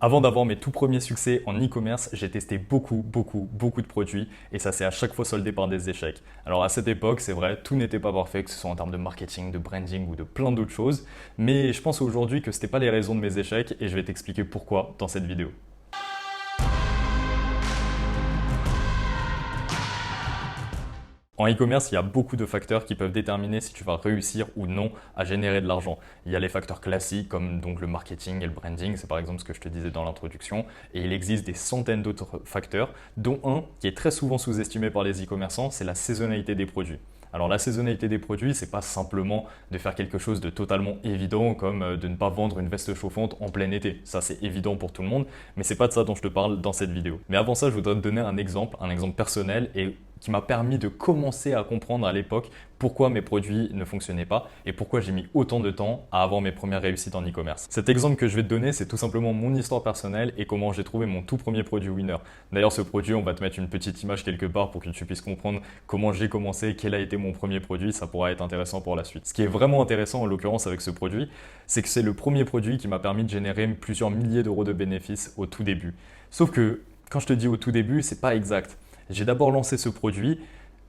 Avant d'avoir mes tout premiers succès en e-commerce, j'ai testé beaucoup de produits et ça s'est à chaque fois soldé par des échecs. Alors à cette époque, c'est vrai, tout n'était pas parfait, que ce soit en termes de marketing, de branding ou de plein d'autres choses, mais je pense aujourd'hui que ce n'était pas les raisons de mes échecs et je vais t'expliquer pourquoi dans cette vidéo. En e-commerce, il y a beaucoup de facteurs qui peuvent déterminer si tu vas réussir ou non à générer de l'argent. Il y a les facteurs classiques comme donc le marketing et le branding, c'est par exemple ce que je te disais dans l'introduction, et il existe des centaines d'autres facteurs, dont un qui est très souvent sous-estimé par les e-commerçants, c'est la saisonnalité des produits. Alors la saisonnalité des produits, c'est pas simplement de faire quelque chose de totalement évident comme de ne pas vendre une veste chauffante en plein été. Ça c'est évident pour tout le monde, mais c'est pas de ça dont je te parle dans cette vidéo. Mais avant ça, je voudrais te donner un exemple personnel et qui m'a permis de commencer à comprendre à l'époque pourquoi mes produits ne fonctionnaient pas et pourquoi j'ai mis autant de temps à avoir mes premières réussites en e-commerce. Cet exemple que je vais te donner, c'est tout simplement mon histoire personnelle et comment j'ai trouvé mon tout premier produit winner. D'ailleurs, ce produit, on va te mettre une petite image quelque part pour que tu puisses comprendre comment j'ai commencé, quel a été mon premier produit, ça pourra être intéressant pour la suite. Ce qui est vraiment intéressant en l'occurrence avec ce produit, c'est que c'est le premier produit qui m'a permis de générer plusieurs milliers d'euros de bénéfices au tout début. Sauf que quand je te dis au tout début, c'est pas exact. J'ai d'abord lancé ce produit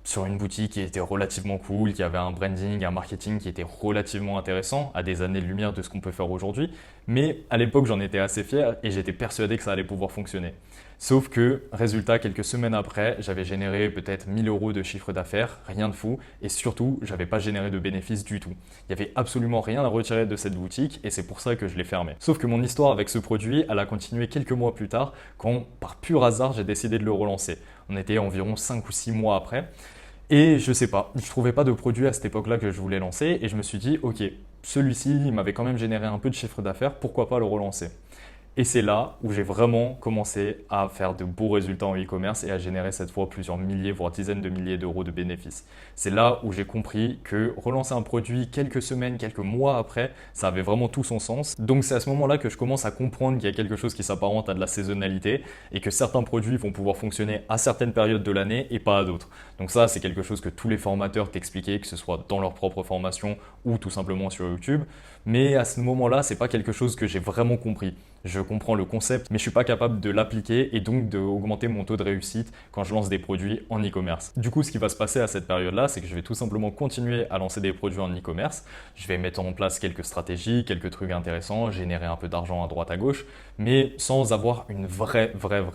sur une boutique qui était relativement cool, qui avait un branding, un marketing qui était relativement intéressant, à des années-lumière de ce qu'on peut faire aujourd'hui. Mais à l'époque, j'en étais assez fier et j'étais persuadé que ça allait pouvoir fonctionner. Sauf que, résultat, quelques semaines après, j'avais généré peut-être 1000 euros de chiffre d'affaires, rien de fou, et surtout, j'avais pas généré de bénéfices du tout. Il n'y avait absolument rien à retirer de cette boutique et c'est pour ça que je l'ai fermée. Sauf que mon histoire avec ce produit, elle a continué quelques mois plus tard, quand par pur hasard, j'ai décidé de le relancer. On était environ 5 ou 6 mois après. Et je sais pas, je trouvais pas de produit à cette époque-là que je voulais lancer et je me suis dit, ok, celui-ci, il m'avait quand même généré un peu de chiffre d'affaires, pourquoi pas le relancer? Et c'est là où j'ai vraiment commencé à faire de beaux résultats en e-commerce et à générer cette fois plusieurs milliers, voire dizaines de milliers d'euros de bénéfices. C'est là où j'ai compris que relancer un produit quelques semaines, quelques mois après, ça avait vraiment tout son sens. Donc c'est à ce moment-là que je commence à comprendre qu'il y a quelque chose qui s'apparente à de la saisonnalité et que certains produits vont pouvoir fonctionner à certaines périodes de l'année et pas à d'autres. Donc ça, c'est quelque chose que tous les formateurs t'expliquaient, que ce soit dans leur propre formation ou tout simplement sur YouTube. Mais à ce moment-là, c'est pas quelque chose que j'ai vraiment compris. Je comprends le concept, mais je suis pas capable de l'appliquer et donc d'augmenter mon taux de réussite quand je lance des produits en e-commerce. Du coup, ce qui va se passer à cette période-là, c'est que je vais tout simplement continuer à lancer des produits en e-commerce. Je vais mettre en place quelques stratégies, quelques trucs intéressants, générer un peu d'argent à droite à gauche, mais sans avoir une vraie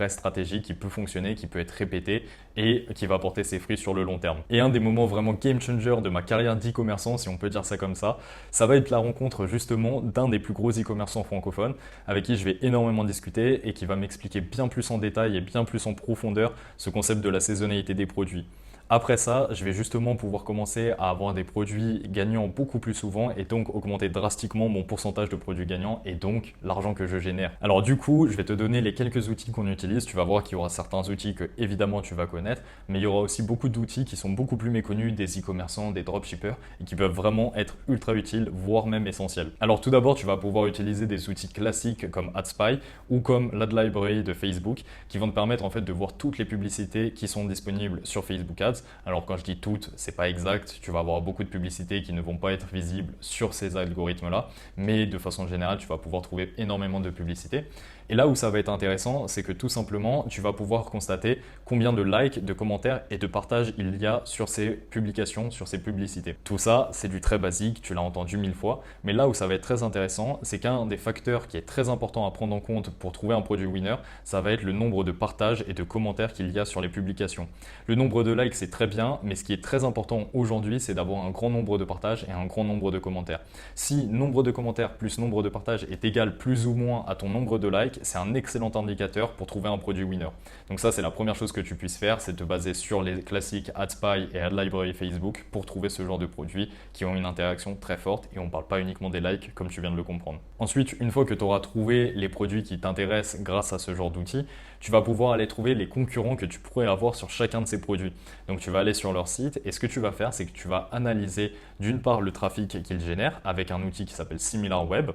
stratégie qui peut fonctionner, qui peut être répétée et qui va porter ses fruits sur le long terme. Et un des moments vraiment game changer de ma carrière d'e-commerçant, si on peut dire ça comme ça va être la rencontre justement d'un des plus gros e-commerçants francophones avec qui je vais énormément discuter et qui va m'expliquer bien plus en détail et bien plus en profondeur ce concept de la saisonnalité des produits. Après ça, je vais justement pouvoir commencer à avoir des produits gagnants beaucoup plus souvent et donc augmenter drastiquement mon pourcentage de produits gagnants et donc l'argent que je génère. Alors du coup, je vais te donner les quelques outils qu'on utilise. Tu vas voir qu'il y aura certains outils que évidemment tu vas connaître, mais il y aura aussi beaucoup d'outils qui sont beaucoup plus méconnus des e-commerçants, des dropshippers et qui peuvent vraiment être ultra utiles, voire même essentiels. Alors tout d'abord, tu vas pouvoir utiliser des outils classiques comme AdSpy ou comme l'Ad Library de Facebook qui vont te permettre en fait de voir toutes les publicités qui sont disponibles sur Facebook Ads. Alors quand je dis toutes, c'est pas exact, tu vas avoir beaucoup de publicités qui ne vont pas être visibles sur ces algorithmes-là, mais de façon générale, tu vas pouvoir trouver énormément de publicités. Et là où ça va être intéressant, c'est que tout simplement, tu vas pouvoir constater combien de likes, de commentaires et de partages il y a sur ces publications, sur ces publicités. Tout ça, c'est du très basique, tu l'as entendu 1000 fois, mais là où ça va être très intéressant, c'est qu'un des facteurs qui est très important à prendre en compte pour trouver un produit winner, ça va être le nombre de partages et de commentaires qu'il y a sur les publications. Le nombre de likes, c'est très bien, mais ce qui est très important aujourd'hui, c'est d'avoir un grand nombre de partages et un grand nombre de commentaires. Si nombre de commentaires plus nombre de partages est égal plus ou moins à ton nombre de likes, c'est un excellent indicateur pour trouver un produit winner. Donc ça, c'est la première chose que tu puisses faire, c'est te baser sur les classiques AdSpy et Ad Library Facebook pour trouver ce genre de produits qui ont une interaction très forte et on ne parle pas uniquement des likes comme tu viens de le comprendre. Ensuite, une fois que tu auras trouvé les produits qui t'intéressent grâce à ce genre d'outils, tu vas pouvoir aller trouver les concurrents que tu pourrais avoir sur chacun de ces produits. Donc tu vas aller sur leur site et ce que tu vas faire, c'est que tu vas analyser d'une part le trafic qu'ils génèrent avec un outil qui s'appelle SimilarWeb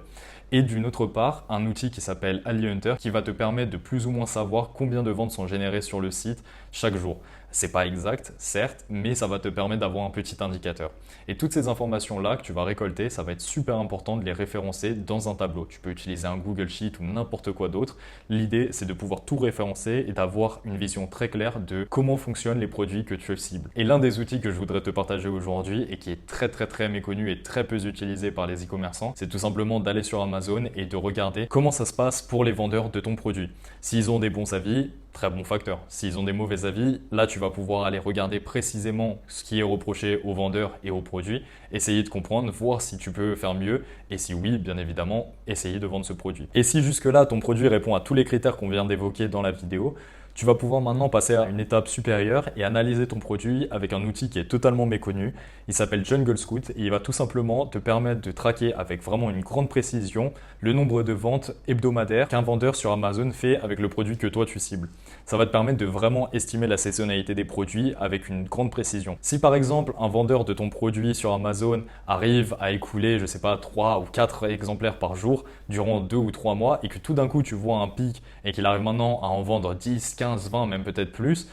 et d'une autre part un outil qui s'appelle Ali Hunter qui va te permettre de plus ou moins savoir combien de ventes sont générées sur le site chaque jour. C'est pas exact, certes, mais ça va te permettre d'avoir un petit indicateur. Et toutes ces informations-là que tu vas récolter, ça va être super important de les référencer dans un tableau. Tu peux utiliser un Google Sheet ou n'importe quoi d'autre. L'idée, c'est de pouvoir tout référencer et d'avoir une vision très claire de comment fonctionnent les produits que tu cibles. Et l'un des outils que je voudrais te partager aujourd'hui et qui est très méconnu et très peu utilisé par les e-commerçants, c'est tout simplement d'aller sur Amazon et de regarder comment ça se passe pour les vendeurs de ton produit. S'ils ont des bons avis, très bon facteur. S'ils ont des mauvais avis, là tu vas pouvoir aller regarder précisément ce qui est reproché aux vendeurs et aux produits, essayer de comprendre, voir si tu peux faire mieux et si oui, bien évidemment, essayer de vendre ce produit. Et si jusque-là ton produit répond à tous les critères qu'on vient d'évoquer dans la vidéo, tu vas pouvoir maintenant passer à une étape supérieure et analyser ton produit avec un outil qui est totalement méconnu. Il s'appelle Jungle Scout et il va tout simplement te permettre de traquer avec vraiment une grande précision le nombre de ventes hebdomadaires qu'un vendeur sur Amazon fait avec le produit que toi tu cibles. Ça va te permettre de vraiment estimer la saisonnalité des produits avec une grande précision. Si par exemple un vendeur de ton produit sur Amazon arrive à écouler, je sais pas, 3 ou 4 exemplaires par jour durant 2 ou 3 mois et que tout d'un coup tu vois un pic et qu'il arrive maintenant à en vendre 10, 15, 20, même peut-être plus,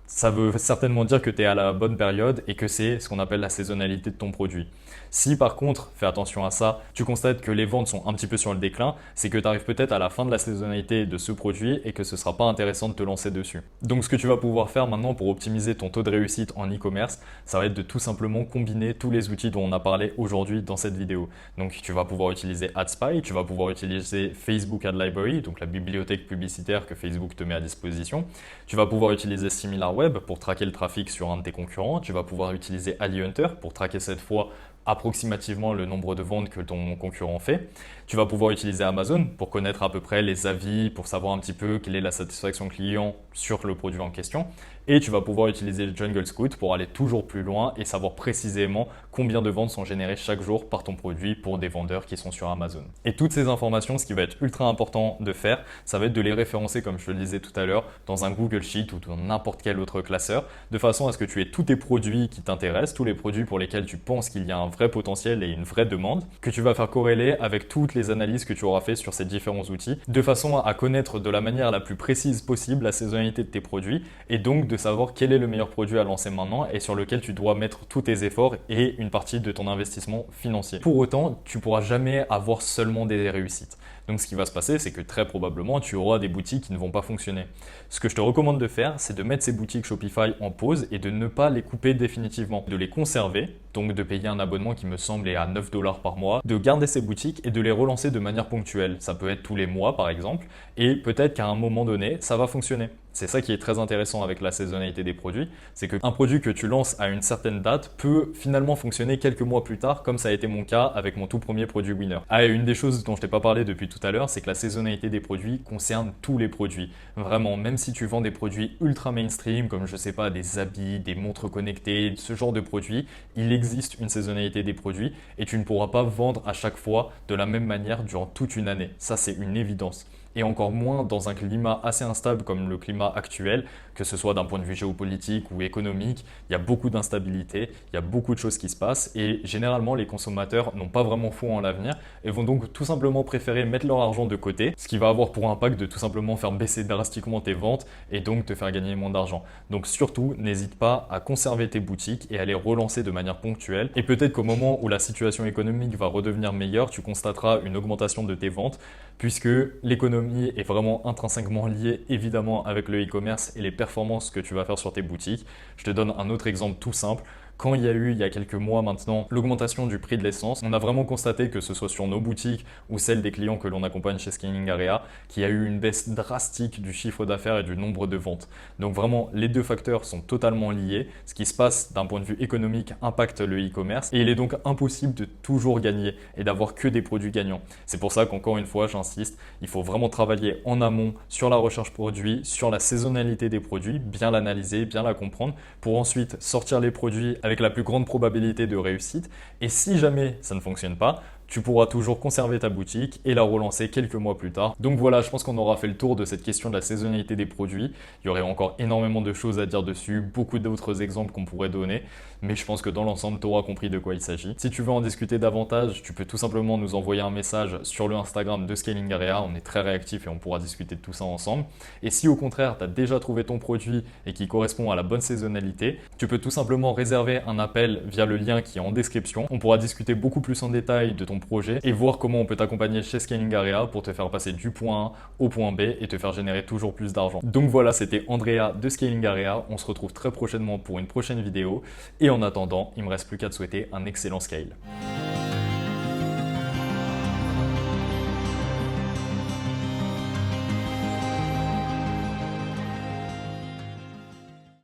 ça veut certainement dire que tu es à la bonne période et que c'est ce qu'on appelle la saisonnalité de ton produit. Si par contre, fais attention à ça, tu constates que les ventes sont un petit peu sur le déclin, c'est que tu arrives peut-être à la fin de la saisonnalité de ce produit et que ce ne sera pas intéressant de te lancer dessus. Donc ce que tu vas pouvoir faire maintenant pour optimiser ton taux de réussite en e-commerce, ça va être de tout simplement combiner tous les outils dont on a parlé aujourd'hui dans cette vidéo. Donc tu vas pouvoir utiliser AdSpy, tu vas pouvoir utiliser Facebook Ad Library, donc la bibliothèque publicitaire que Facebook te met à disposition. Tu vas pouvoir utiliser SimilarWeb pour traquer le trafic sur un de tes concurrents. Tu vas pouvoir utiliser AliHunter pour traquer cette fois approximativement le nombre de ventes que ton concurrent fait. Tu vas pouvoir utiliser Amazon pour connaître à peu près les avis, pour savoir un petit peu quelle est la satisfaction client sur le produit en question. Et tu vas pouvoir utiliser Jungle Scout pour aller toujours plus loin et savoir précisément combien de ventes sont générées chaque jour par ton produit pour des vendeurs qui sont sur Amazon. Et toutes ces informations, ce qui va être ultra important de faire, ça va être de les référencer, comme je te le disais tout à l'heure, dans un Google Sheet ou dans n'importe quel autre classeur, de façon à ce que tu aies tous tes produits qui t'intéressent, tous les produits pour lesquels tu penses qu'il y a un vrai potentiel et une vraie demande, que tu vas faire corréler avec toutes les analyses que tu auras fait sur ces différents outils, de façon à connaître de la manière la plus précise possible la saisonnalité de tes produits et donc de savoir quel est le meilleur produit à lancer maintenant et sur lequel tu dois mettre tous tes efforts et une partie de ton investissement financier. Pour autant, tu ne pourras jamais avoir seulement des réussites. Donc ce qui va se passer, c'est que très probablement, tu auras des boutiques qui ne vont pas fonctionner. Ce que je te recommande de faire, c'est de mettre ces boutiques Shopify en pause et de ne pas les couper définitivement, de les conserver, donc de payer un abonnement qui me semble est à 9 $ par mois, de garder ces boutiques et de les relancer de manière ponctuelle. Ça peut être tous les mois par exemple, et peut-être qu'à un moment donné, ça va fonctionner. C'est ça qui est très intéressant avec la saisonnalité des produits, c'est qu'un produit que tu lances à une certaine date peut finalement fonctionner quelques mois plus tard, comme ça a été mon cas avec mon tout premier produit Winner. Ah, et une des choses dont je t'ai pas parlé depuis tout à l'heure, c'est que la saisonnalité des produits concerne tous les produits. Vraiment, même si tu vends des produits ultra mainstream, comme je sais pas, des habits, des montres connectées, ce genre de produits, il existe une saisonnalité des produits et tu ne pourras pas vendre à chaque fois de la même manière durant toute une année. Ça, c'est une évidence. Et encore moins dans un climat assez instable comme le climat actuel, que ce soit d'un point de vue géopolitique ou économique, il y a beaucoup d'instabilité, il y a beaucoup de choses qui se passent et généralement les consommateurs n'ont pas vraiment foi en l'avenir et vont donc tout simplement préférer mettre leur argent de côté, ce qui va avoir pour impact de tout simplement faire baisser drastiquement tes ventes et donc te faire gagner moins d'argent. Donc surtout, n'hésite pas à conserver tes boutiques et à les relancer de manière ponctuelle et peut-être qu'au moment où la situation économique va redevenir meilleure, tu constateras une augmentation de tes ventes puisque l'économie est vraiment intrinsèquement liée évidemment avec le e-commerce et les performances que tu vas faire sur tes boutiques. Je te donne un autre exemple tout simple. Quand il y a eu, il y a quelques mois maintenant, l'augmentation du prix de l'essence, on a vraiment constaté que ce soit sur nos boutiques ou celles des clients que l'on accompagne chez Scaling Area, qu'il y a eu une baisse drastique du chiffre d'affaires et du nombre de ventes. Donc vraiment, les deux facteurs sont totalement liés. Ce qui se passe d'un point de vue économique impacte le e-commerce et il est donc impossible de toujours gagner et d'avoir que des produits gagnants. C'est pour ça qu'encore une fois, j'insiste, il faut vraiment travailler en amont sur la recherche produit, sur la saisonnalité des produits, bien l'analyser, bien la comprendre, pour ensuite sortir les produits avec la plus grande probabilité de réussite. Et si jamais ça ne fonctionne pas, tu pourras toujours conserver ta boutique et la relancer quelques mois plus tard. Donc voilà, je pense qu'on aura fait le tour de cette question de la saisonnalité des produits. Il y aurait encore énormément de choses à dire dessus, beaucoup d'autres exemples qu'on pourrait donner, mais je pense que dans l'ensemble, tu auras compris de quoi il s'agit. Si tu veux en discuter davantage, tu peux tout simplement nous envoyer un message sur le Instagram de Scaling Area. On est très réactif et on pourra discuter de tout ça ensemble. Et si au contraire, tu as déjà trouvé ton produit et qui correspond à la bonne saisonnalité, tu peux tout simplement réserver un appel via le lien qui est en description. On pourra discuter beaucoup plus en détail de ton projet et voir comment on peut t'accompagner chez Scaling Area pour te faire passer du point A au point B et te faire générer toujours plus d'argent. Donc voilà, c'était Andrea de Scaling Area. On se retrouve très prochainement pour une prochaine vidéo et en attendant, il me reste plus qu'à te souhaiter un excellent scale.